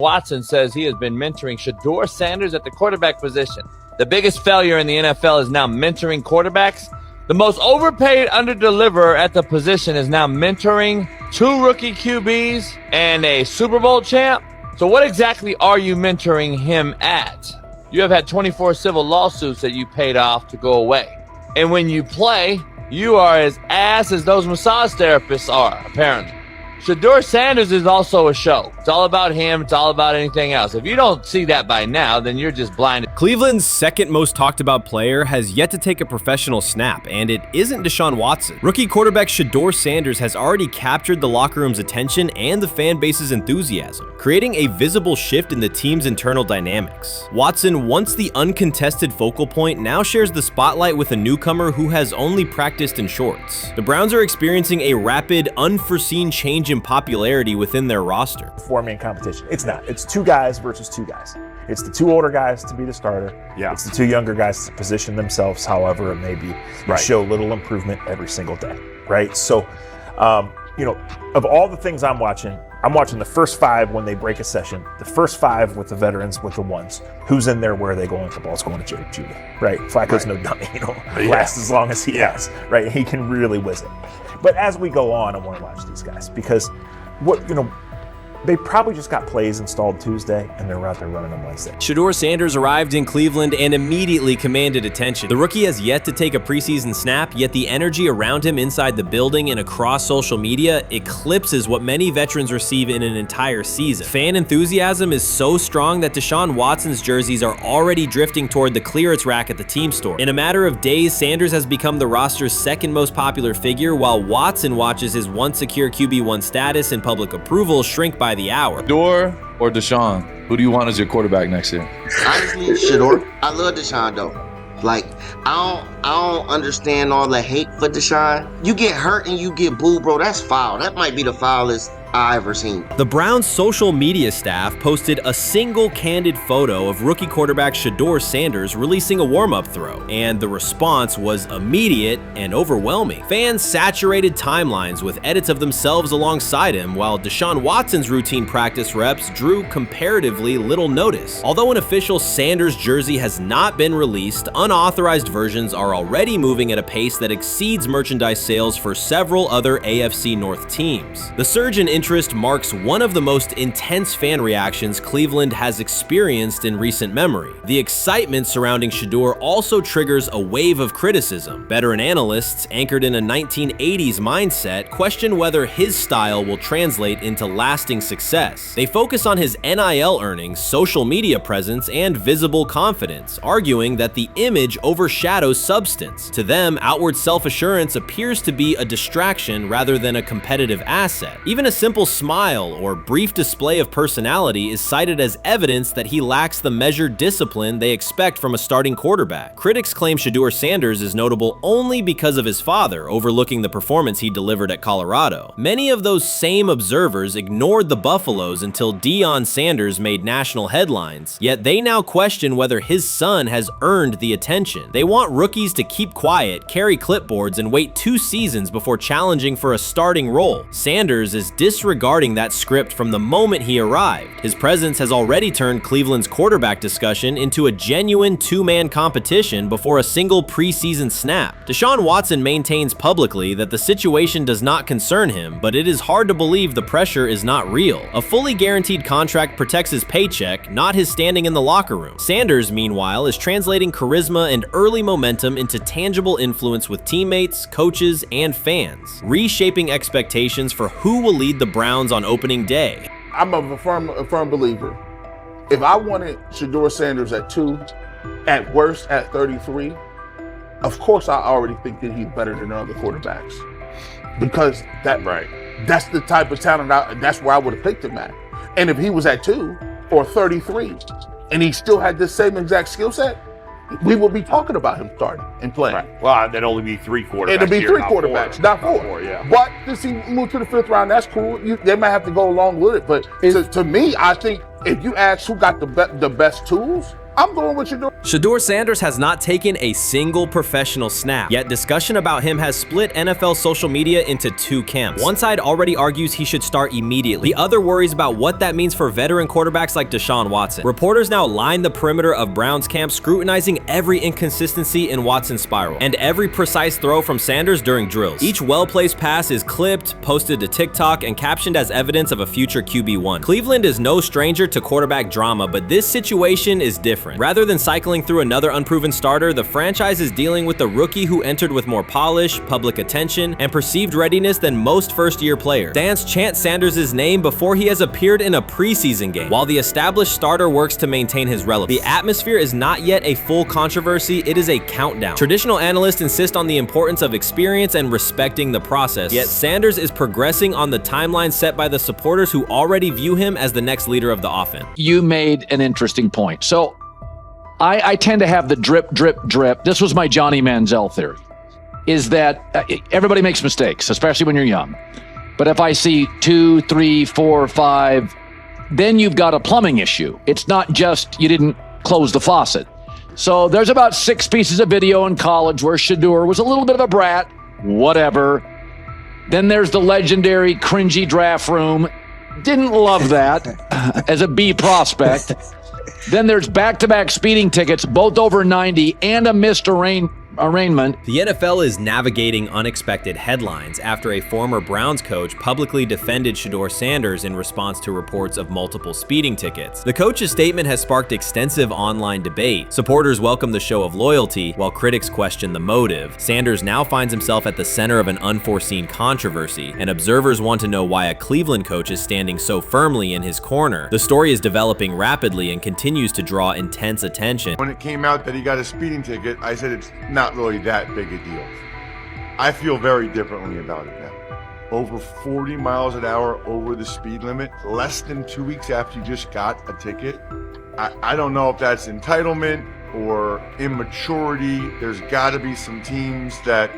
Watson says he has been mentoring Shedeur Sanders at the quarterback position. The biggest failure in the NFL is now mentoring quarterbacks. The most overpaid underdeliverer at the position is now mentoring 2 rookie QBs and a Super Bowl champ. So what exactly are you mentoring him at? You have had 24 civil lawsuits that you paid off to go away. And when you play, you are as ass as those massage therapists are, apparently. Shedeur Sanders is also a show. It's all about him. It's all about anything else. If you don't see that by now, then you're just blinded. Cleveland's second most talked about player has yet to take a professional snap, and it isn't Deshaun Watson. Rookie quarterback Shedeur Sanders has already captured the locker room's attention and the fan base's enthusiasm, creating a visible shift in the team's internal dynamics. Watson, once the uncontested focal point, now shares the spotlight with a newcomer who has only practiced in shorts. The Browns are experiencing a rapid, unforeseen change in popularity within their roster. Four-man competition. It's not. It's 2 guys versus 2 guys. It's the 2 older guys to be the starter. Yeah. It's the 2 younger guys to position themselves however it may be and show little improvement every single day, right? So, of all the things I'm watching the first 5 when they break a session, the first 5 with the veterans, with the ones. Who's in there, where are they going? The ball's going to Jerry Judy, right? Flacco's no dummy, lasts as long as he has, right? He can really whiz it. But as we go on, I want to watch these guys because they probably just got plays installed Tuesday, and they're out there running them Wednesday. Shedeur Sanders arrived in Cleveland and immediately commanded attention. The rookie has yet to take a preseason snap, yet the energy around him inside the building and across social media eclipses what many veterans receive in an entire season. Fan enthusiasm is so strong that Deshaun Watson's jerseys are already drifting toward the clearance rack at the team store. In a matter of days, Sanders has become the roster's second most popular figure, while Watson watches his once secure QB1 status and public approval shrink by the hour. Shedeur or Deshaun? Who do you want as your quarterback next year? Honestly, Shedeur. I love Deshaun though. Like, I don't understand all the hate for Deshaun. You get hurt and you get booed, bro. That's foul. That might be the foulest I ever seen. The Browns' social media staff posted a single candid photo of rookie quarterback Shedeur Sanders releasing a warm-up throw, and the response was immediate and overwhelming. Fans saturated timelines with edits of themselves alongside him, while Deshaun Watson's routine practice reps drew comparatively little notice. Although an official Sanders jersey has not been released, unauthorized versions are already moving at a pace that exceeds merchandise sales for several other AFC North teams. The surge in interest marks one of the most intense fan reactions Cleveland has experienced in recent memory. The excitement surrounding Shedeur also triggers a wave of criticism. Veteran analysts, anchored in a 1980s mindset, question whether his style will translate into lasting success. They focus on his NIL earnings, social media presence, and visible confidence, arguing that the image overshadows substance. To them, outward self-assurance appears to be a distraction rather than a competitive asset. Even a simple smile or brief display of personality is cited as evidence that he lacks the measured discipline they expect from a starting quarterback. Critics claim Shedeur Sanders is notable only because of his father, overlooking the performance he delivered at Colorado. Many of those same observers ignored the Buffaloes until Deion Sanders made national headlines, yet they now question whether his son has earned the attention. They want rookies to keep quiet, carry clipboards, and wait 2 seasons before challenging for a starting role. Sanders is disregarding that script from the moment he arrived. His presence has already turned Cleveland's quarterback discussion into a genuine 2-man competition before a single preseason snap. Deshaun Watson maintains publicly that the situation does not concern him, but it is hard to believe the pressure is not real. A fully guaranteed contract protects his paycheck, not his standing in the locker room. Sanders, meanwhile, is translating charisma and early momentum into tangible influence with teammates, coaches, and fans, reshaping expectations for who will lead the Browns on opening day. I'm a firm believer. If I wanted Shedeur Sanders at 2, at worst at 33, of course I already think that he's better than other quarterbacks. Because that's the type of talent, that's where I would have picked him at. And if he was at 2 or 33, and he still had the same exact skill set, we would be talking about him starting and playing. Right. Well, there'd only be 3 quarterbacks. It'd be 3 quarterbacks, not 4. Yeah. But since he moved to the 5th round, that's cool. They might have to go along with it. But to me, I think if you ask who got the best tools, I'm going with Shedeur Shedeur Sanders has not taken a single professional snap, yet discussion about him has split NFL social media into two camps. One side already argues he should start immediately. The other worries about what that means for veteran quarterbacks like Deshaun Watson. Reporters now line the perimeter of Brown's camp, scrutinizing every inconsistency in Watson's spiral and every precise throw from Sanders during drills. Each well-placed pass is clipped, posted to TikTok, and captioned as evidence of a future QB1. Cleveland is no stranger to quarterback drama, but this situation is different. Rather than cycling through another unproven starter, the franchise is dealing with a rookie who entered with more polish, public attention, and perceived readiness than most first-year players. Fans chant Sanders' name before he has appeared in a preseason game, while the established starter works to maintain his relevance. The atmosphere is not yet a full controversy, it is a countdown. Traditional analysts insist on the importance of experience and respecting the process, yet Sanders is progressing on the timeline set by the supporters who already view him as the next leader of the offense. You made an interesting point. So I tend to have the drip, drip, drip. This was my Johnny Manziel theory, is that everybody makes mistakes, especially when you're young. But if I see 2, 3, 4, 5, then you've got a plumbing issue. It's not just you didn't close the faucet. So there's about 6 pieces of video in college where Shedeur was a little bit of a brat, whatever. Then there's the legendary cringy draft room. Didn't love that as a B prospect. Then there's back-to-back speeding tickets, both over 90, and a missed arraignment. The NFL is navigating unexpected headlines after a former Browns coach publicly defended Shedeur Sanders in response to reports of multiple speeding tickets. The coach's statement has sparked extensive online debate. Supporters welcome the show of loyalty, while critics question the motive. Sanders now finds himself at the center of an unforeseen controversy, and observers want to know why a Cleveland coach is standing so firmly in his corner. The story is developing rapidly and continues to draw intense attention. When it came out that he got a speeding ticket, I said it's not really that big a deal. I feel very differently about it now. Over 40 miles an hour over the speed limit, less than 2 weeks after you just got a ticket. I don't know if that's entitlement or immaturity. There's got to be some teams that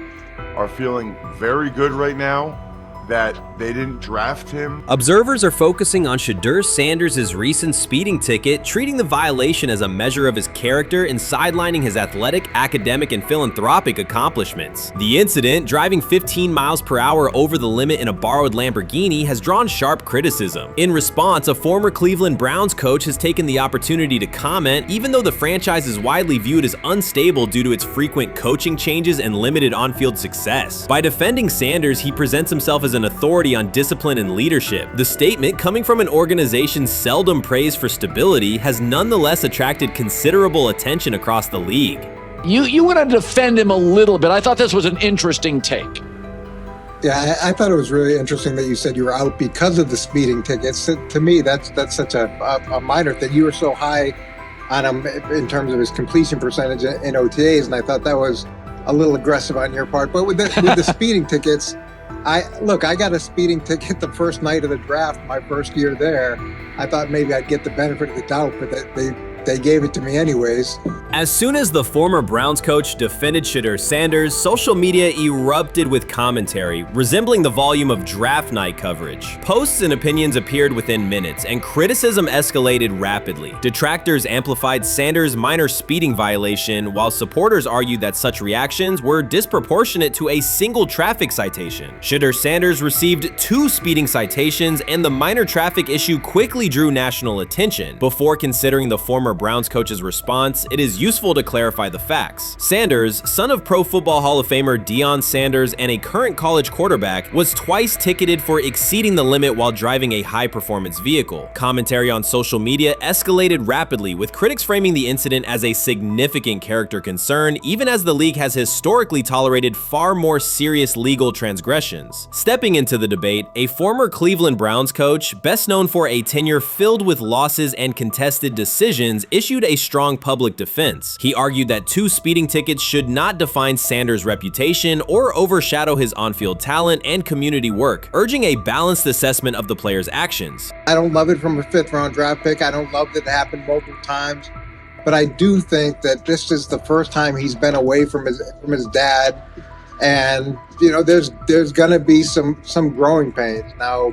are feeling very good right now that they didn't draft him. Observers are focusing on Shedeur Sanders' recent speeding ticket, treating the violation as a measure of his character and sidelining his athletic, academic, and philanthropic accomplishments. The incident, driving 15 miles per hour over the limit in a borrowed Lamborghini, has drawn sharp criticism. In response, a former Cleveland Browns coach has taken the opportunity to comment, even though the franchise is widely viewed as unstable due to its frequent coaching changes and limited on-field success. By defending Sanders, he presents himself as an authority on discipline and leadership. The statement, coming from an organization seldom praised for stability, has nonetheless attracted considerable attention across the league. You want to defend him a little bit. I thought this was an interesting take. Yeah, I thought it was really interesting that you said you were out because of the speeding tickets. To me, that's such a minor thing. You were so high on him in terms of his completion percentage in OTAs, and I thought that was a little aggressive on your part. But with the speeding tickets, I got a speeding ticket the first night of the draft, my first year there. I thought maybe I'd get the benefit of the doubt, but they gave it to me anyways. As soon as the former Browns coach defended Shedeur Sanders, social media erupted with commentary, resembling the volume of draft night coverage. Posts and opinions appeared within minutes, and criticism escalated rapidly. Detractors amplified Sanders' minor speeding violation, while supporters argued that such reactions were disproportionate to a single traffic citation. Shedeur Sanders received 2 speeding citations, and the minor traffic issue quickly drew national attention. Before considering the former Browns coach's response, it is useful to clarify the facts. Sanders, son of Pro Football Hall of Famer Deion Sanders and a current college quarterback, was twice ticketed for exceeding the limit while driving a high-performance vehicle. Commentary on social media escalated rapidly, with critics framing the incident as a significant character concern, even as the league has historically tolerated far more serious legal transgressions. Stepping into the debate, a former Cleveland Browns coach, best known for a tenure filled with losses and contested decisions, issued a strong public defense. He argued that 2 speeding tickets should not define Sanders' reputation or overshadow his on-field talent and community work, urging a balanced assessment of the player's actions. I don't love it from a 5th-round draft pick. I don't love that it happened multiple times, but I do think that this is the first time he's been away from his dad, and there's gonna be some growing pains now.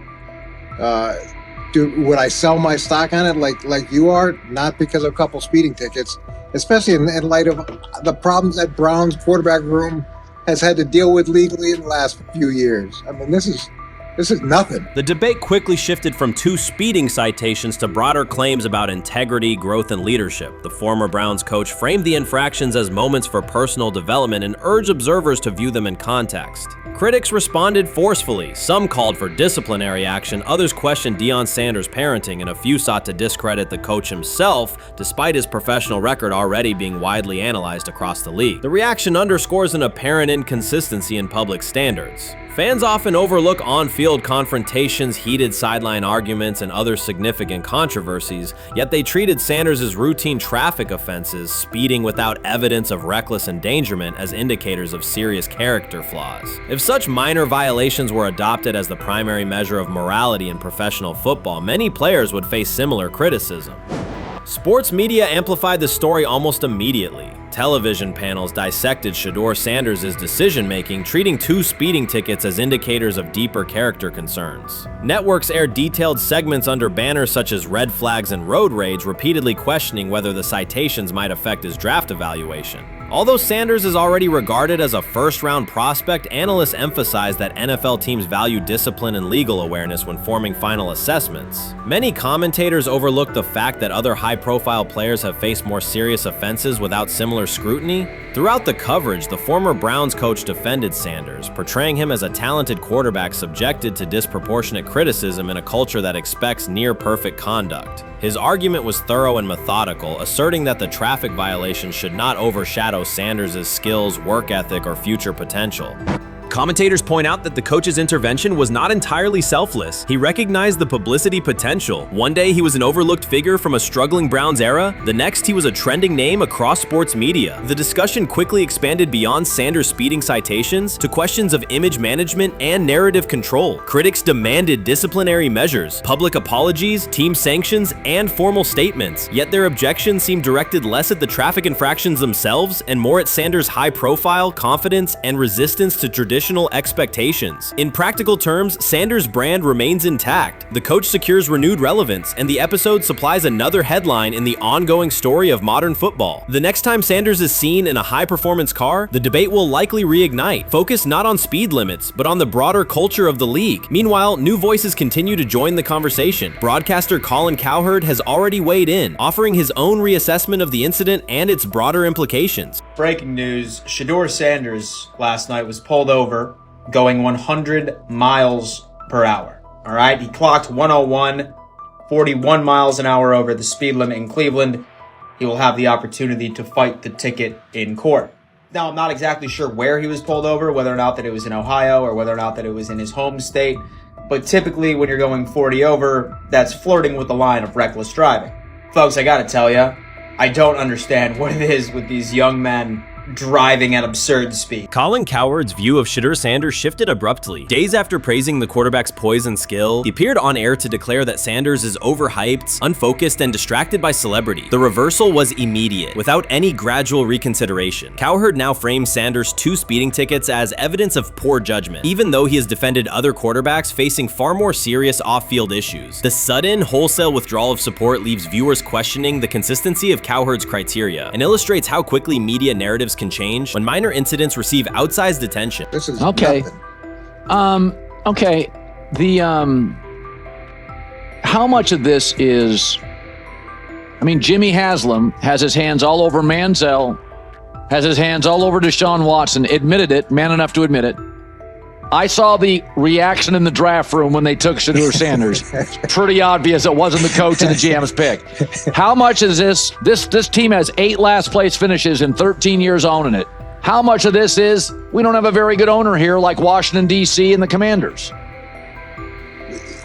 Would I sell my stock on it like you are? Not because of a couple speeding tickets, especially in light of the problems that Brown's quarterback room has had to deal with legally in the last few years. I mean, this is nothing. The debate quickly shifted from 2 speeding citations to broader claims about integrity, growth, and leadership. The former Browns coach framed the infractions as moments for personal development and urged observers to view them in context. Critics responded forcefully. Some called for disciplinary action, others questioned Deion Sanders' parenting, and a few sought to discredit the coach himself, despite his professional record already being widely analyzed across the league. The reaction underscores an apparent inconsistency in public standards. Fans often overlook on-field confrontations, heated sideline arguments, and other significant controversies, yet they treated Sanders' routine traffic offenses, speeding without evidence of reckless endangerment, as indicators of serious character flaws. If such minor violations were adopted as the primary measure of morality in professional football, many players would face similar criticism. Sports media amplified the story almost immediately. Television panels dissected Shedeur Sanders' decision-making, treating 2 speeding tickets as indicators of deeper character concerns. Networks aired detailed segments under banners such as red flags and road rage, repeatedly questioning whether the citations might affect his draft evaluation. Although Sanders is already regarded as a first-round prospect, analysts emphasize that NFL teams value discipline and legal awareness when forming final assessments. Many commentators overlook the fact that other high-profile players have faced more serious offenses without similar scriptney. Throughout the coverage, the former Browns coach defended Sanders, portraying him as a talented quarterback subjected to disproportionate criticism in a culture that expects near-perfect conduct. His argument was thorough and methodical, asserting that the traffic violation should not overshadow Sanders' skills, work ethic, or future potential. Commentators point out that the coach's intervention was not entirely selfless. He recognized the publicity potential. One day he was an overlooked figure from a struggling Browns era, the next he was a trending name across sports media. The discussion quickly expanded beyond Sanders' speeding citations to questions of image management and narrative control. Critics demanded disciplinary measures, public apologies, team sanctions, and formal statements, yet their objections seemed directed less at the traffic infractions themselves and more at Sanders' high profile, confidence, and resistance to traditional expectations. In practical terms, Sanders' brand remains intact. The coach secures renewed relevance, and the episode supplies another headline in the ongoing story of modern football. The next time Sanders is seen in a high-performance car, the debate will likely reignite, focused not on speed limits, but on the broader culture of the league. Meanwhile, new voices continue to join the conversation. Broadcaster Colin Cowherd has already weighed in, offering his own reassessment of the incident and its broader implications. Breaking news, Shedeur Sanders last night was pulled over going 100 miles per hour. All right, he clocked 101, 41 miles an hour over the speed limit in Cleveland. He will have the opportunity to fight the ticket in court. Now, I'm not exactly sure where he was pulled over, whether or not that it was in Ohio or whether or not that it was in his home state. But typically when you're going 40 over, that's flirting with the line of reckless driving. Folks, I gotta tell you, I don't understand what it is with these young men driving at absurd speed. Colin Cowherd's view of Shedeur Sanders shifted abruptly. Days after praising the quarterback's poise and skill, he appeared on air to declare that Sanders is overhyped, unfocused, and distracted by celebrity. The reversal was immediate, without any gradual reconsideration. Cowherd now frames Sanders' 2 speeding tickets as evidence of poor judgment, even though he has defended other quarterbacks facing far more serious off-field issues. The sudden, wholesale withdrawal of support leaves viewers questioning the consistency of Cowherd's criteria and illustrates how quickly media narratives can change when minor incidents receive outsized attention. This is okay. nothing. Okay. How much of this is? I mean, Jimmy Haslam has his hands all over Manziel, has his hands all over Deshaun Watson. Admitted it, man enough to admit it. I saw the reaction in the draft room when they took Shedeur Sanders. Pretty obvious it wasn't the coach and the GM's pick. How much is this team has 8 last place finishes in 13 years owning it. How much of this is we don't have a very good owner here like Washington, D.C. and the Commanders?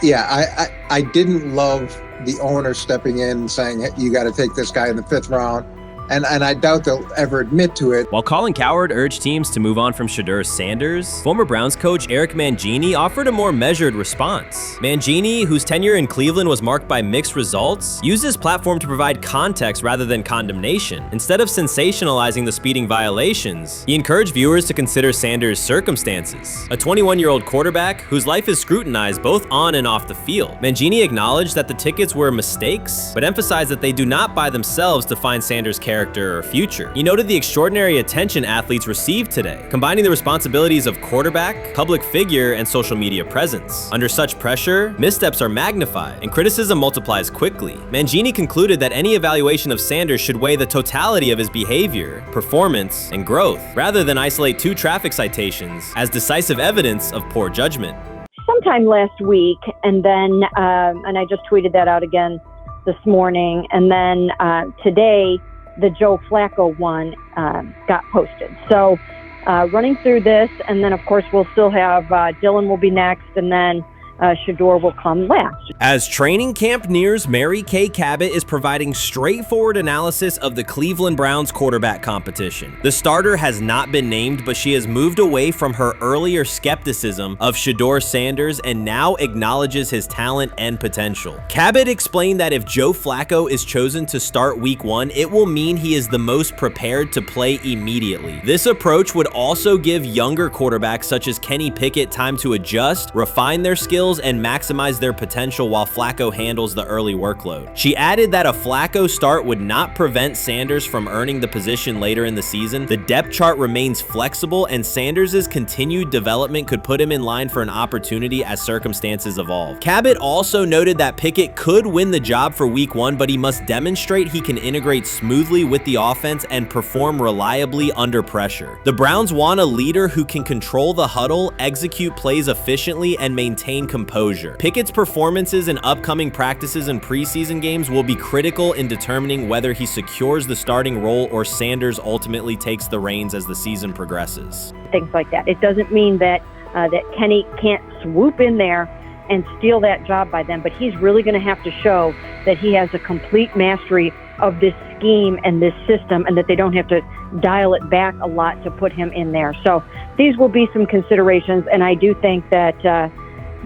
Yeah, I didn't love the owner stepping in and saying, hey, you got to take this guy in the 5th round. And I doubt they'll ever admit to it. While Colin Cowherd urged teams to move on from Shedeur Sanders, former Browns coach Eric Mangini offered a more measured response. Mangini, whose tenure in Cleveland was marked by mixed results, used his platform to provide context rather than condemnation. Instead of sensationalizing the speeding violations, he encouraged viewers to consider Sanders' circumstances. A 21-year-old quarterback whose life is scrutinized both on and off the field. Mangini acknowledged that the tickets were mistakes, but emphasized that they do not by themselves define Sanders' character character or future. He noted the extraordinary attention athletes received today, combining the responsibilities of quarterback, public figure, and social media presence. Under such pressure, missteps are magnified, and criticism multiplies quickly. Mangini concluded that any evaluation of Sanders should weigh the totality of his behavior, performance, and growth, rather than isolate 2 traffic citations as decisive evidence of poor judgment. Sometime last week, and then, and I just tweeted that out again this morning, and then today, the Joe Flacco one got posted. So running through this, and then of course we'll still have Dylan will be next, and then Shedeur will come last. As training camp nears, Mary Kay Cabot is providing straightforward analysis of the Cleveland Browns quarterback competition. The starter has not been named, but she has moved away from her earlier skepticism of Shedeur Sanders and now acknowledges his talent and potential. Cabot explained that if Joe Flacco is chosen to start week 1, it will mean he is the most prepared to play immediately. This approach would also give younger quarterbacks such as Kenny Pickett time to adjust, refine their skills, and maximize their potential while Flacco handles the early workload. She added that a Flacco start would not prevent Sanders from earning the position later in the season. The depth chart remains flexible, and Sanders' continued development could put him in line for an opportunity as circumstances evolve. Cabot also noted that Pickett could win the job for week 1, but he must demonstrate he can integrate smoothly with the offense and perform reliably under pressure. The Browns want a leader who can control the huddle, execute plays efficiently, and maintain composure. Pickett's performances in upcoming practices and preseason games will be critical in determining whether he secures the starting role or Sanders ultimately takes the reins as the season progresses. Things like that. It doesn't mean that that Kenny can't swoop in there and steal that job by them, but he's really going to have to show that he has a complete mastery of this scheme and this system, and that they don't have to dial it back a lot to put him in there. So these will be some considerations, and I do think that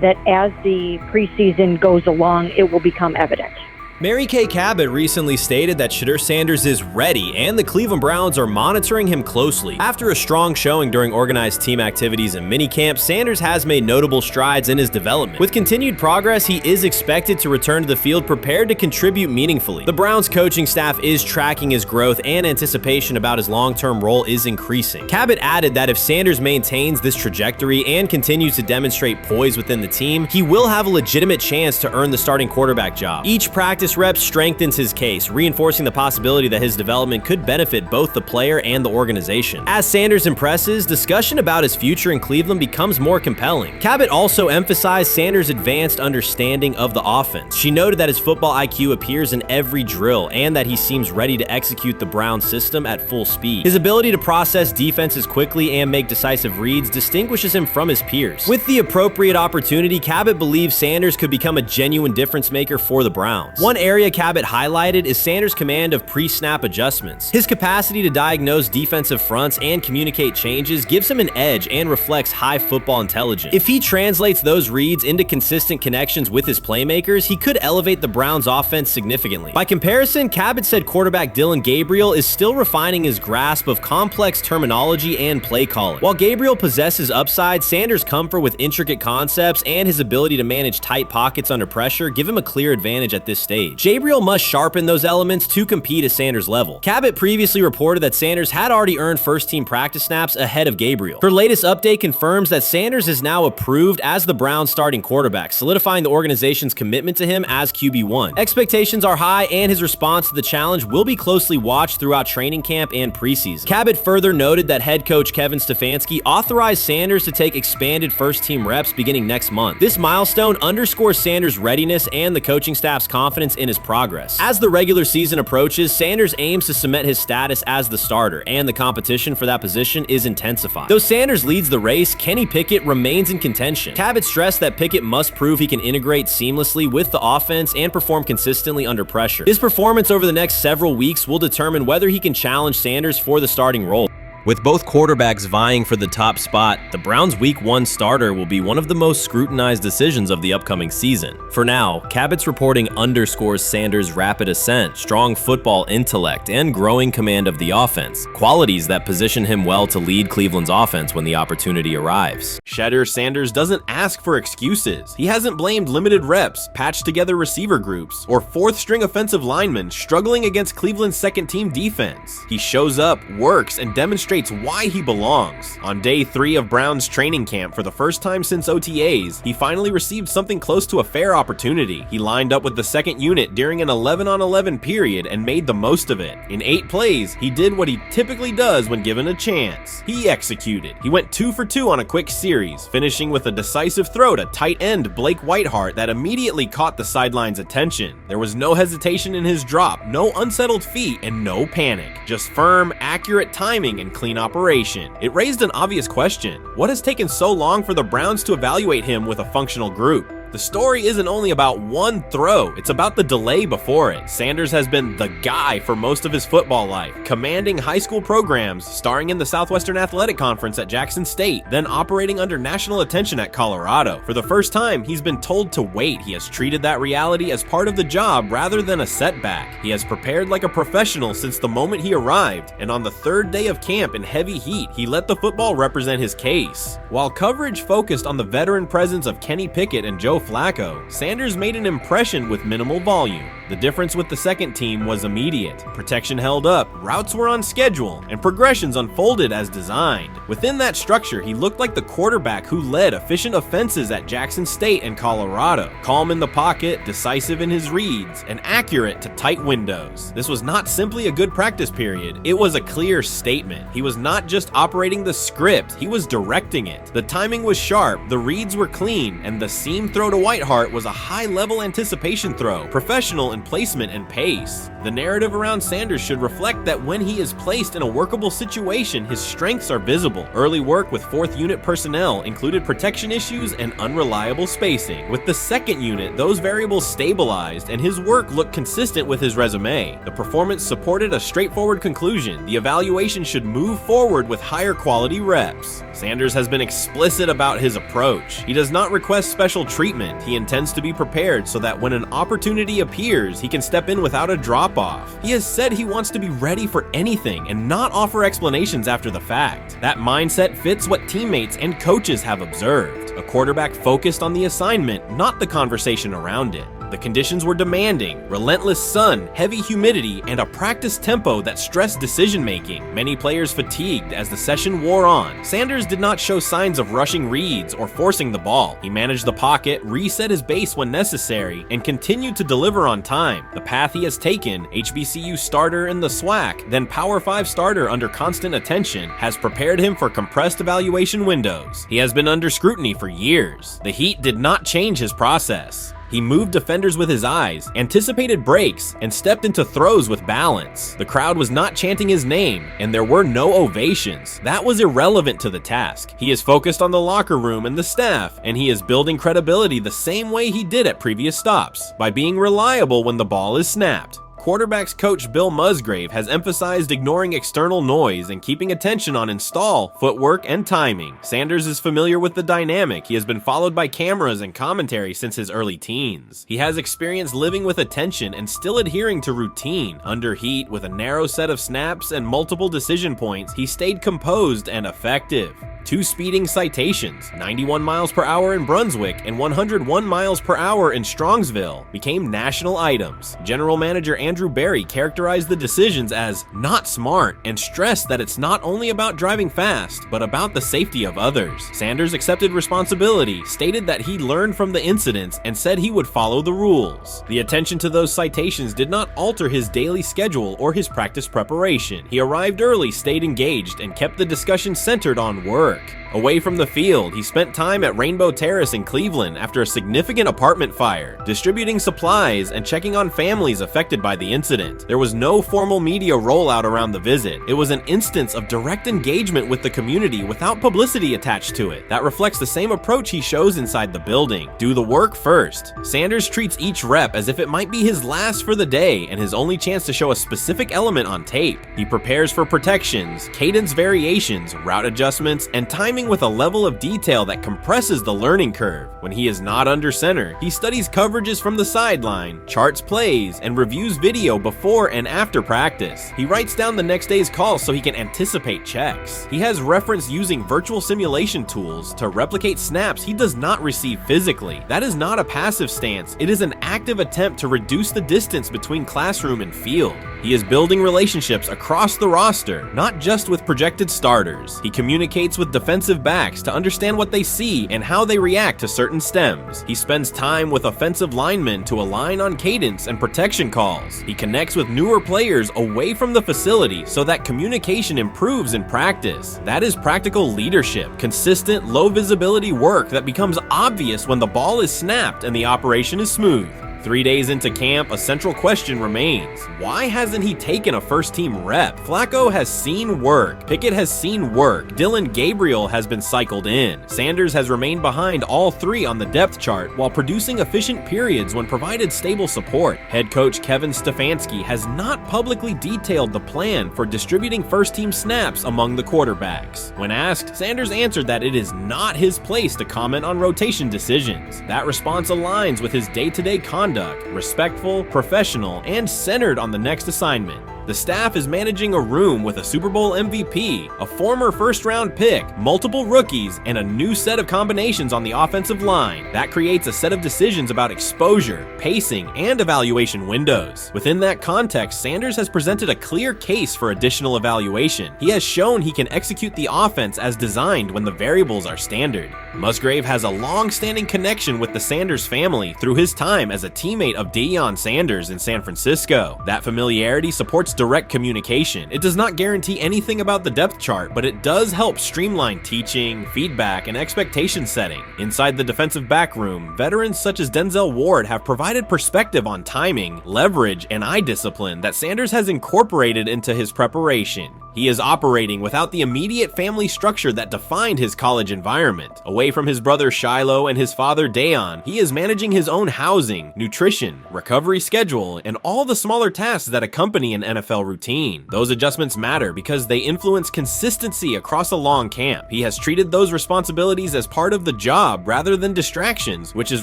that as the preseason goes along, it will become evident. Mary Kay Cabot recently stated that Shedeur Sanders is ready, and the Cleveland Browns are monitoring him closely. After a strong showing during organized team activities and minicamp, Sanders has made notable strides in his development. With continued progress, he is expected to return to the field prepared to contribute meaningfully. The Browns coaching staff is tracking his growth, and anticipation about his long-term role is increasing. Cabot added that if Sanders maintains this trajectory and continues to demonstrate poise within the team, he will have a legitimate chance to earn the starting quarterback job. Each practice rep strengthens his case, reinforcing the possibility that his development could benefit both the player and the organization. As Sanders impresses, discussion about his future in Cleveland becomes more compelling. Cabot also emphasized Sanders' advanced understanding of the offense. She noted that his football IQ appears in every drill and that he seems ready to execute the Browns system at full speed. His ability to process defenses quickly and make decisive reads distinguishes him from his peers. With the appropriate opportunity, Cabot believes Sanders could become a genuine difference maker for the Browns. One area Cabot highlighted is Sanders' command of pre-snap adjustments. His capacity to diagnose defensive fronts and communicate changes gives him an edge and reflects high football intelligence. If he translates those reads into consistent connections with his playmakers, he could elevate the Browns' offense significantly. By comparison, Cabot said quarterback Dillon Gabriel is still refining his grasp of complex terminology and play calling. While Gabriel possesses upside, Sanders' comfort with intricate concepts and his ability to manage tight pockets under pressure give him a clear advantage at this stage. Gabriel must sharpen those elements to compete at Sanders' level. Cabot previously reported that Sanders had already earned first-team practice snaps ahead of Gabriel. Her latest update confirms that Sanders is now approved as the Browns' starting quarterback, solidifying the organization's commitment to him as QB1. Expectations are high, and his response to the challenge will be closely watched throughout training camp and preseason. Cabot further noted that head coach Kevin Stefanski authorized Sanders to take expanded first-team reps beginning next month. This milestone underscores Sanders' readiness and the coaching staff's confidence in his progress. As the regular season approaches, Sanders aims to cement his status as the starter, and the competition for that position is intensified. Though Sanders leads the race, Kenny Pickett remains in contention. Cabot stressed that Pickett must prove he can integrate seamlessly with the offense and perform consistently under pressure. His performance over the next several weeks will determine whether he can challenge Sanders for the starting role. With both quarterbacks vying for the top spot, the Browns' Week 1 starter will be one of the most scrutinized decisions of the upcoming season. For now, Cabot's reporting underscores Sanders' rapid ascent, strong football intellect, and growing command of the offense, qualities that position him well to lead Cleveland's offense when the opportunity arrives. Shedeur Sanders doesn't ask for excuses. He hasn't blamed limited reps, patched together receiver groups, or fourth-string offensive linemen struggling against Cleveland's second-team defense. He shows up, works, and demonstrates why he belongs. On day 3 of Browns training camp, for the first time since OTAs, he finally received something close to a fair opportunity. He lined up with the second unit during an 11-on-11 period and made the most of it. In 8 plays, he did what he typically does when given a chance. He executed. He went 2 for 2 on a quick series, finishing with a decisive throw to tight end Blake Whiteheart that immediately caught the sideline's attention. There was no hesitation in his drop, no unsettled feet, and no panic. Just firm, accurate timing and clean operation. It raised an obvious question. What has taken so long for the Browns to evaluate him with a functional group? The story isn't only about one throw, it's about the delay before it. Sanders has been the guy for most of his football life, commanding high school programs, starring in the Southwestern Athletic Conference at Jackson State, then operating under national attention at Colorado. For the first time, he's been told to wait. He has treated that reality as part of the job rather than a setback. He has prepared like a professional since the moment he arrived, and on the 3rd day of camp in heavy heat, he let the football represent his case. While coverage focused on the veteran presence of Kenny Pickett and Joe Flacco, Sanders made an impression with minimal volume. The difference with the second team was immediate. Protection held up, routes were on schedule, and progressions unfolded as designed. Within that structure, he looked like the quarterback who led efficient offenses at Jackson State and Colorado. Calm in the pocket, decisive in his reads, and accurate to tight windows. This was not simply a good practice period, it was a clear statement. He was not just operating the script, he was directing it. The timing was sharp, the reads were clean, and the seam throw to Whiteheart was a high-level anticipation throw, professional in placement and pace. The narrative around Sanders should reflect that when he is placed in a workable situation, his strengths are visible. Early work with 4th unit personnel included protection issues and unreliable spacing. With the 2nd unit, those variables stabilized and his work looked consistent with his resume. The performance supported a straightforward conclusion. The evaluation should move forward with higher quality reps. Sanders has been explicit about his approach. He does not request special treatment. He intends to be prepared so that when an opportunity appears, he can step in without a drop-off. He has said he wants to be ready for anything and not offer explanations after the fact. That mindset fits what teammates and coaches have observed. A quarterback focused on the assignment, not the conversation around it. The conditions were demanding, relentless sun, heavy humidity, and a practice tempo that stressed decision-making. Many players fatigued as the session wore on. Sanders did not show signs of rushing reads or forcing the ball. He managed the pocket, reset his base when necessary, and continued to deliver on time. The path he has taken, HBCU starter in the SWAC, then Power 5 starter under constant attention, has prepared him for compressed evaluation windows. He has been under scrutiny for years. The heat did not change his process. He moved defenders with his eyes, anticipated breaks, and stepped into throws with balance. The crowd was not chanting his name, and there were no ovations. That was irrelevant to the task. He is focused on the locker room and the staff, and he is building credibility the same way he did at previous stops, by being reliable when the ball is snapped. Quarterbacks coach Bill Musgrave has emphasized ignoring external noise and keeping attention on install, footwork, and timing. Sanders is familiar with the dynamic. He has been followed by cameras and commentary since his early teens. He has experience living with attention and still adhering to routine. Under heat, with a narrow set of snaps and multiple decision points, he stayed composed and effective. 2 speeding citations, 91 miles per hour in Brunswick and 101 miles per hour in Strongsville, became national items. General Manager Andrew Berry characterized the decisions as not smart and stressed that it's not only about driving fast, but about the safety of others. Sanders accepted responsibility, stated that he learned from the incidents, and said he would follow the rules. The attention to those citations did not alter his daily schedule or his practice preparation. He arrived early, stayed engaged, and kept the discussion centered on work. work. Away from the field, he spent time at Rainbow Terrace in Cleveland after a significant apartment fire, distributing supplies and checking on families affected by the incident. There was no formal media rollout around the visit. It was an instance of direct engagement with the community without publicity attached to it. That reflects the same approach he shows inside the building. Do the work first. Sanders treats each rep as if it might be his last for the day and his only chance to show a specific element on tape. He prepares for protections, cadence variations, route adjustments, and timing with a level of detail that compresses the learning curve. When he is not under center, he studies coverages from the sideline, charts plays, and reviews video before and after practice. He writes down the next day's calls so he can anticipate checks. He has referenced using virtual simulation tools to replicate snaps he does not receive physically. That is not a passive stance, it is an active attempt to reduce the distance between classroom and field. He is building relationships across the roster, not just with projected starters. He communicates with defensive backs to understand what they see and how they react to certain stems. He spends time with offensive linemen to align on cadence and protection calls. He connects with newer players away from the facility so that communication improves in practice. That is practical leadership, consistent, low visibility work that becomes obvious when the ball is snapped and the operation is smooth. 3 days into camp, a central question remains. Why hasn't he taken a first-team rep? Flacco has seen work. Pickett has seen work. Dillon Gabriel has been cycled in. Sanders has remained behind all three on the depth chart while producing efficient periods when provided stable support. Head coach Kevin Stefanski has not publicly detailed the plan for distributing first-team snaps among the quarterbacks. When asked, Sanders answered that it is not his place to comment on rotation decisions. That response aligns with his day-to-day conduct, respectful, professional, and centered on the next assignment. The staff is managing a room with a Super Bowl MVP, a former first-round pick, multiple rookies, and a new set of combinations on the offensive line. That creates a set of decisions about exposure, pacing, and evaluation windows. Within that context, Sanders has presented a clear case for additional evaluation. He has shown he can execute the offense as designed when the variables are standard. Musgrave has a long-standing connection with the Sanders family through his time as a teammate of Deion Sanders in San Francisco. That familiarity supports direct communication. It does not guarantee anything about the depth chart, but it does help streamline teaching, feedback, and expectation setting. Inside the defensive back room, veterans such as Denzel Ward have provided perspective on timing, leverage, and eye discipline that Sanders has incorporated into his preparation. He is operating without the immediate family structure that defined his college environment. Away from his brother Shiloh and his father Deshaun, he is managing his own housing, nutrition, recovery schedule, and all the smaller tasks that accompany an NFL routine. Those adjustments matter because they influence consistency across a long camp. He has treated those responsibilities as part of the job rather than distractions, which is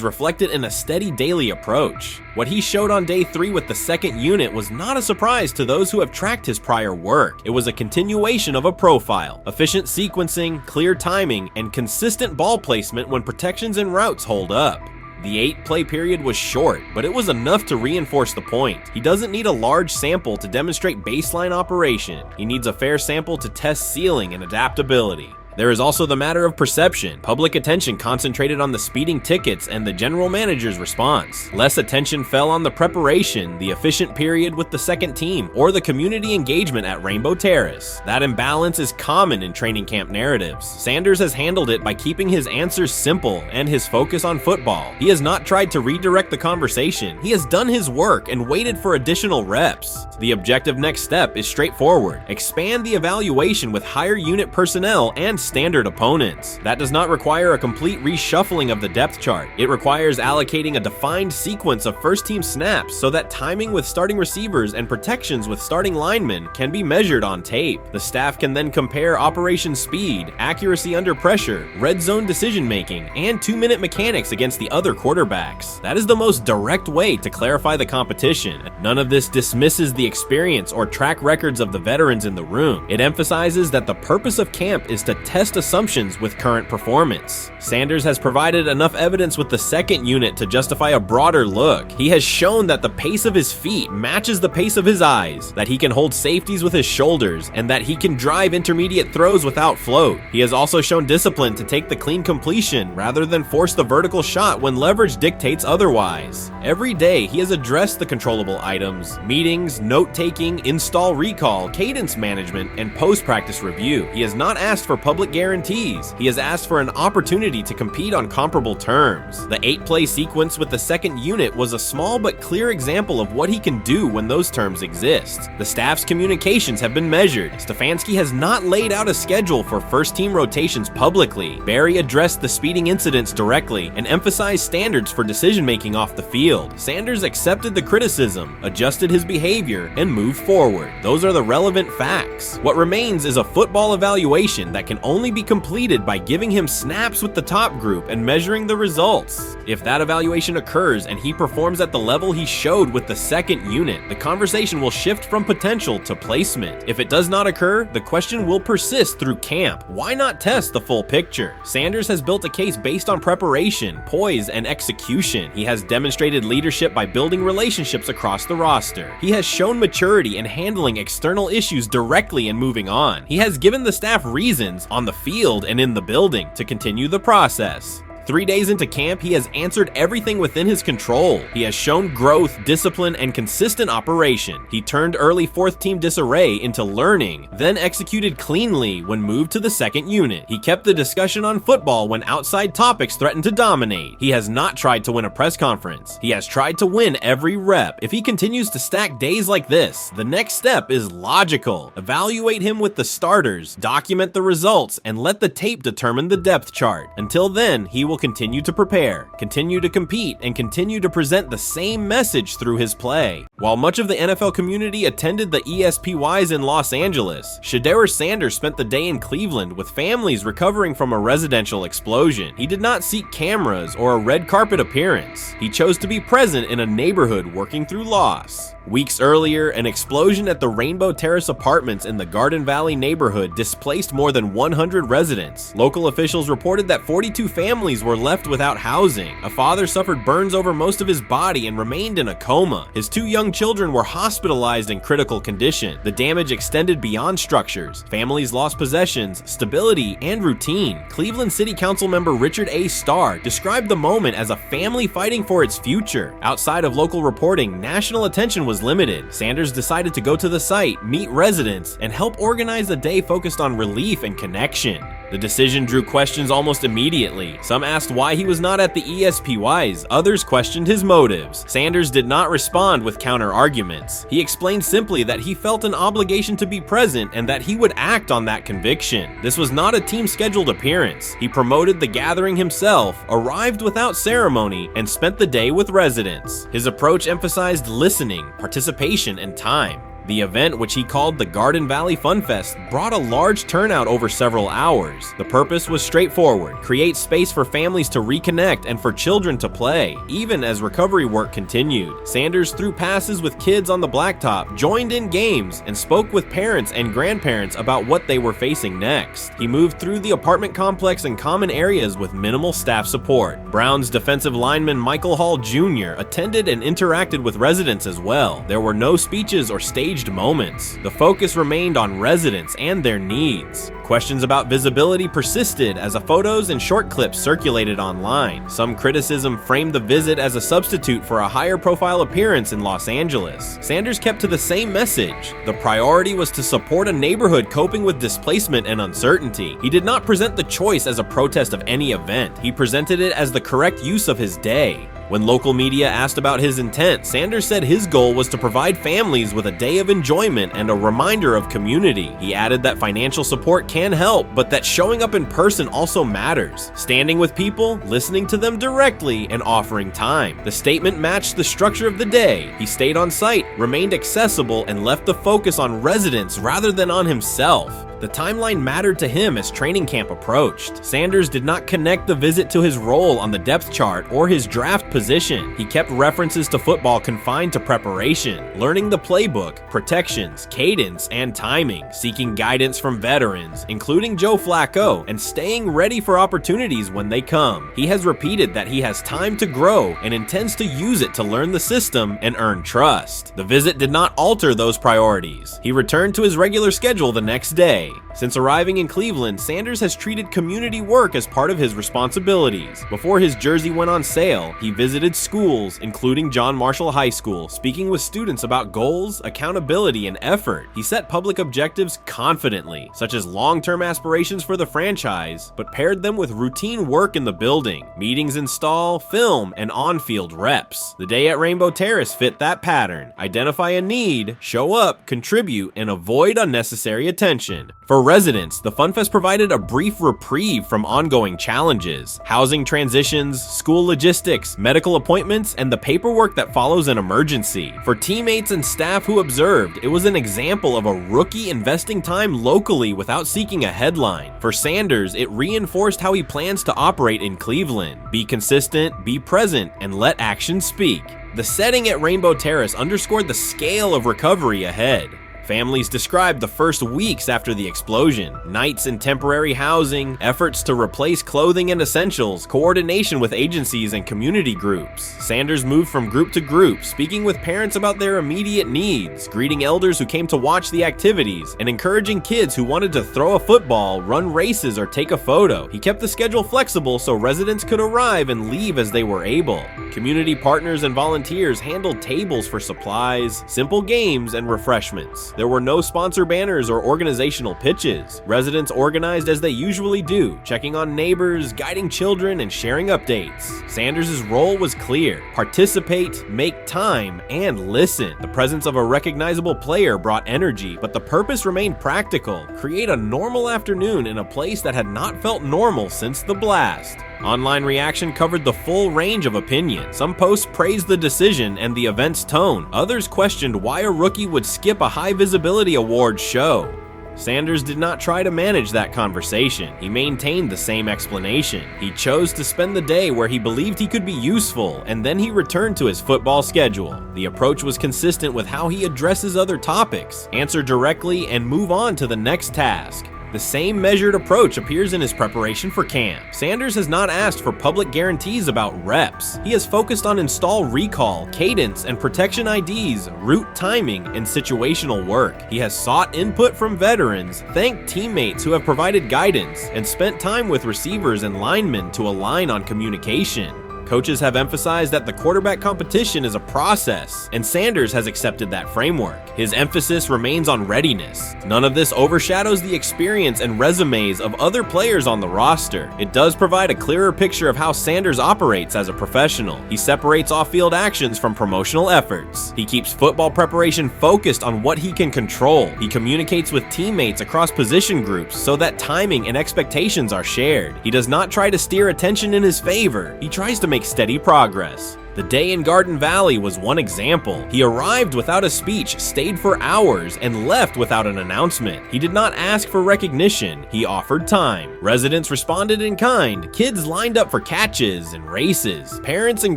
reflected in a steady daily approach. What he showed on day 3 with the second unit was not a surprise to those who have tracked his prior work. It was a continuation of a profile: efficient sequencing, clear timing, and consistent ball placement when protections and routes hold up. The 8-play period was short, but it was enough to reinforce the point. He doesn't need a large sample to demonstrate baseline operation. He needs a fair sample to test ceiling and adaptability. There is also the matter of perception. Public attention concentrated on the speeding tickets and the general manager's response. Less attention fell on the preparation, the efficient period with the second team, or the community engagement at Rainbow Terrace. That imbalance is common in training camp narratives. Sanders has handled it by keeping his answers simple and his focus on football. He has not tried to redirect the conversation. He has done his work and waited for additional reps. The objective next step is straightforward: expand the evaluation with higher unit personnel and standard opponents. That does not require a complete reshuffling of the depth chart. It requires allocating a defined sequence of first-team snaps so that timing with starting receivers and protections with starting linemen can be measured on tape. The staff can then compare operation speed, accuracy under pressure, red zone decision-making, and 2-minute mechanics against the other quarterbacks. That is the most direct way to clarify the competition. None of this dismisses the experience or track records of the veterans in the room. It emphasizes that the purpose of camp is to test assumptions with current performance. Sanders has provided enough evidence with the second unit to justify a broader look. He has shown that the pace of his feet matches the pace of his eyes, that he can hold safeties with his shoulders, and that he can drive intermediate throws without float. He has also shown discipline to take the clean completion rather than force the vertical shot when leverage dictates otherwise. Every day, he has addressed the controllable items: meetings, note-taking, install recall, cadence management, and post-practice review. He has not asked for public public guarantees. He has asked for an opportunity to compete on comparable terms. The 8-play sequence with the second unit was a small but clear example of what he can do when those terms exist. The staff's communications have been measured. Stefanski has not laid out a schedule for first-team rotations publicly. Barry addressed the speeding incidents directly and emphasized standards for decision-making off the field. Sanders accepted the criticism, adjusted his behavior, and moved forward. Those are the relevant facts. What remains is a football evaluation that can only be completed by giving him snaps with the top group and measuring the results. If that evaluation occurs and he performs at the level he showed with the second unit, the conversation will shift from potential to placement. If it does not occur, the question will persist through camp. Why not test the full picture? Sanders has built a case based on preparation, poise, and execution. He has demonstrated leadership by building relationships across the roster. He has shown maturity in handling external issues directly and moving on. He has given the staff reasons, on the field and in the building, to continue the process. 3 days into camp, he has answered everything within his control. He has shown growth, discipline, and consistent operation. He turned early fourth-team disarray into learning, then executed cleanly when moved to the second unit. He kept the discussion on football when outside topics threatened to dominate. He has not tried to win a press conference. He has tried to win every rep. If he continues to stack days like this, the next step is logical. Evaluate him with the starters, document the results, and let the tape determine the depth chart. Until then, he will continue to prepare, continue to compete, and continue to present the same message through his play. While much of the NFL community attended the ESPYs in Los Angeles, Shedeur Sanders spent the day in Cleveland with families recovering from a residential explosion. He did not seek cameras or a red carpet appearance. He chose to be present in a neighborhood working through loss. Weeks earlier, an explosion at the Rainbow Terrace Apartments in the Garden Valley neighborhood displaced more than 100 residents. Local officials reported that 42 families were left without housing. A father suffered burns over most of his body and remained in a coma. His 2 young children were hospitalized in critical condition. The damage extended beyond structures. Families lost possessions, stability, and routine. Cleveland City Council member Richard A. Starr described the moment as a family fighting for its future. Outside of local reporting, national attention was limited. Sanders decided to go to the site, meet residents, and help organize a day focused on relief and connection. The decision drew questions almost immediately. Some asked why he was not at the ESPYs, others questioned his motives. Sanders did not respond with counter-arguments. He explained simply that he felt an obligation to be present and that he would act on that conviction. This was not a team-scheduled appearance. He promoted the gathering himself, arrived without ceremony, and spent the day with residents. His approach emphasized listening, participation, and time. The event, which he called the Garden Valley Fun Fest, brought a large turnout over several hours. The purpose was straightforward: create space for families to reconnect and for children to play, even as recovery work continued. Sanders threw passes with kids on the blacktop, joined in games, and spoke with parents and grandparents about what they were facing next. He moved through the apartment complex and common areas with minimal staff support. Browns defensive lineman Michael Hall Jr. attended and interacted with residents as well. There were no speeches or staged moments. The focus remained on residents and their needs. Questions about visibility persisted as photos and short clips circulated online. Some criticism framed the visit as a substitute for a higher profile appearance in Los Angeles. Sanders kept to the same message. The priority was to support a neighborhood coping with displacement and uncertainty. He did not present the choice as a protest of any event. He presented it as the correct use of his day. When local media asked about his intent, Sanders said his goal was to provide families with a day of enjoyment and a reminder of community. He added that financial support can help, but that showing up in person also matters. Standing with people, listening to them directly, and offering time. The statement matched the structure of the day. He stayed on site, remained accessible, and left the focus on residents rather than on himself. The timeline mattered to him as training camp approached. Sanders did not connect the visit to his role on the depth chart or his draft position. He kept references to football confined to preparation, learning the playbook, protections, cadence, and timing, seeking guidance from veterans, including Joe Flacco, and staying ready for opportunities when they come. He has repeated that he has time to grow and intends to use it to learn the system and earn trust. The visit did not alter those priorities. He returned to his regular schedule the next day. Since arriving in Cleveland, Sanders has treated community work as part of his responsibilities. Before his jersey went on sale, he visited visited schools, including John Marshall High School, speaking with students about goals, accountability, and effort. He set public objectives confidently, such as long-term aspirations for the franchise, but paired them with routine work in the building, meetings in stall, film, and on-field reps. The day at Rainbow Terrace fit that pattern. Identify a need, show up, contribute, and avoid unnecessary attention. For residents, the FunFest provided a brief reprieve from ongoing challenges: housing transitions, school logistics, medical appointments, and the paperwork that follows an emergency. For teammates and staff who observed, it was an example of a rookie investing time locally without seeking a headline. For Sanders, it reinforced how he plans to operate in Cleveland: be consistent, be present, and let action speak. The setting at Rainbow Terrace underscored the scale of recovery ahead. Families described the first weeks after the explosion: nights in temporary housing, efforts to replace clothing and essentials, coordination with agencies and community groups. Sanders moved from group to group, speaking with parents about their immediate needs, greeting elders who came to watch the activities, and encouraging kids who wanted to throw a football, run races, or take a photo. He kept the schedule flexible so residents could arrive and leave as they were able. Community partners and volunteers handled tables for supplies, simple games, and refreshments. There were no sponsor banners or organizational pitches. Residents organized as they usually do, checking on neighbors, guiding children, and sharing updates. Sanders' role was clear: participate, make time, and listen. The presence of a recognizable player brought energy, but the purpose remained practical: create a normal afternoon in a place that had not felt normal since the blast. Online reaction covered the full range of opinion. Some posts praised the decision and the event's tone. Others questioned why a rookie would skip a high visibility awards show. Sanders did not try to manage that conversation. He maintained the same explanation. He chose to spend the day where he believed he could be useful, and then he returned to his football schedule. The approach was consistent with how he addresses other topics: answer directly and move on to the next task. The same measured approach appears in his preparation for camp. Sanders has not asked for public guarantees about reps. He has focused on install recall, cadence, and protection IDs, route timing, and situational work. He has sought input from veterans, thanked teammates who have provided guidance, and spent time with receivers and linemen to align on communication. Coaches have emphasized that the quarterback competition is a process, and Sanders has accepted that framework. His emphasis remains on readiness. None of this overshadows the experience and resumes of other players on the roster. It does provide a clearer picture of how Sanders operates as a professional. He separates off-field actions from promotional efforts. He keeps football preparation focused on what he can control. He communicates with teammates across position groups so that timing and expectations are shared. He does not try to steer attention in his favor. He tries to make steady progress. The day in Garden Valley was one example. He arrived without a speech, stayed for hours, and left without an announcement. He did not ask for recognition. He offered time. Residents responded in kind. Kids lined up for catches and races. Parents and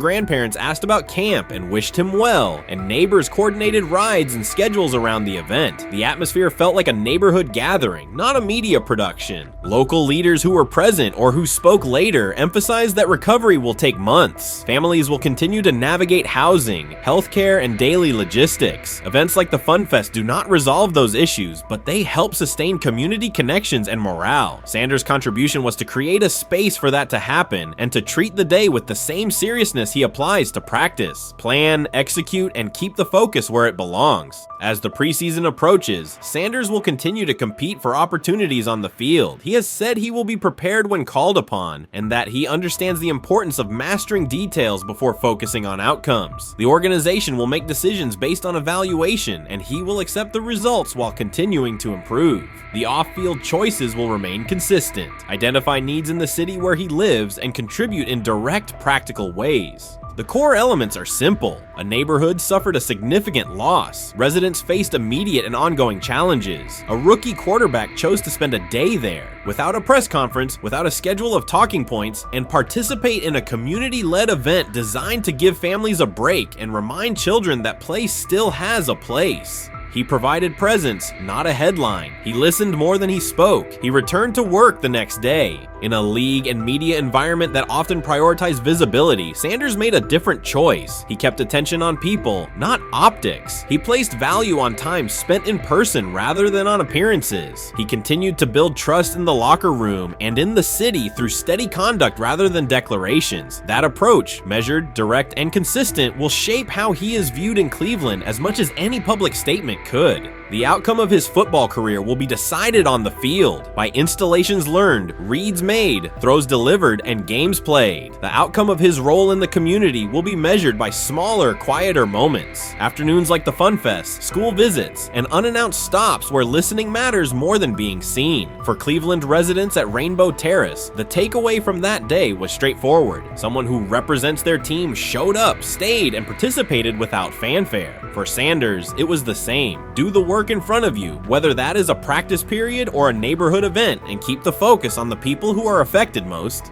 grandparents asked about camp and wished him well, and neighbors coordinated rides and schedules around the event. The atmosphere felt like a neighborhood gathering, not a media production. Local leaders who were present or who spoke later emphasized that recovery will take months. Families will continue to navigate housing, healthcare, and daily logistics. Events like the FunFest do not resolve those issues, but they help sustain community connections and morale. Sanders' contribution was to create a space for that to happen and to treat the day with the same seriousness he applies to practice, plan, execute, and keep the focus where it belongs. As the preseason approaches, Sanders will continue to compete for opportunities on the field. He has said he will be prepared when called upon, and that he understands the importance of mastering details before focusing on outcomes. The organization will make decisions based on evaluation, and he will accept the results while continuing to improve. The off-field choices will remain consistent, identify needs in the city where he lives, and contribute in direct, practical ways. The core elements are simple. A neighborhood suffered a significant loss. Residents faced immediate and ongoing challenges. A rookie quarterback chose to spend a day there, without a press conference, without a schedule of talking points, and participate in a community-led event designed to give families a break and remind children that play still has a place. He provided presence, not a headline. He listened more than he spoke. He returned to work the next day. In a league and media environment that often prioritize visibility, Sanders made a different choice. He kept attention on people, not optics. He placed value on time spent in person rather than on appearances. He continued to build trust in the locker room and in the city through steady conduct rather than declarations. That approach, measured, direct, and consistent, will shape how he is viewed in Cleveland as much as any public statement could. The outcome of his football career will be decided on the field by installations learned, reads made, throws delivered, and games played. The outcome of his role in the community will be measured by smaller, quieter moments. Afternoons like the Fun Fest, school visits, and unannounced stops where listening matters more than being seen. For Cleveland residents at Rainbow Terrace, the takeaway from that day was straightforward. Someone who represents their team showed up, stayed, and participated without fanfare. For Sanders, it was the same. Do the work in front of you, whether that is a practice period or a neighborhood event, and keep the focus on the people who are affected most.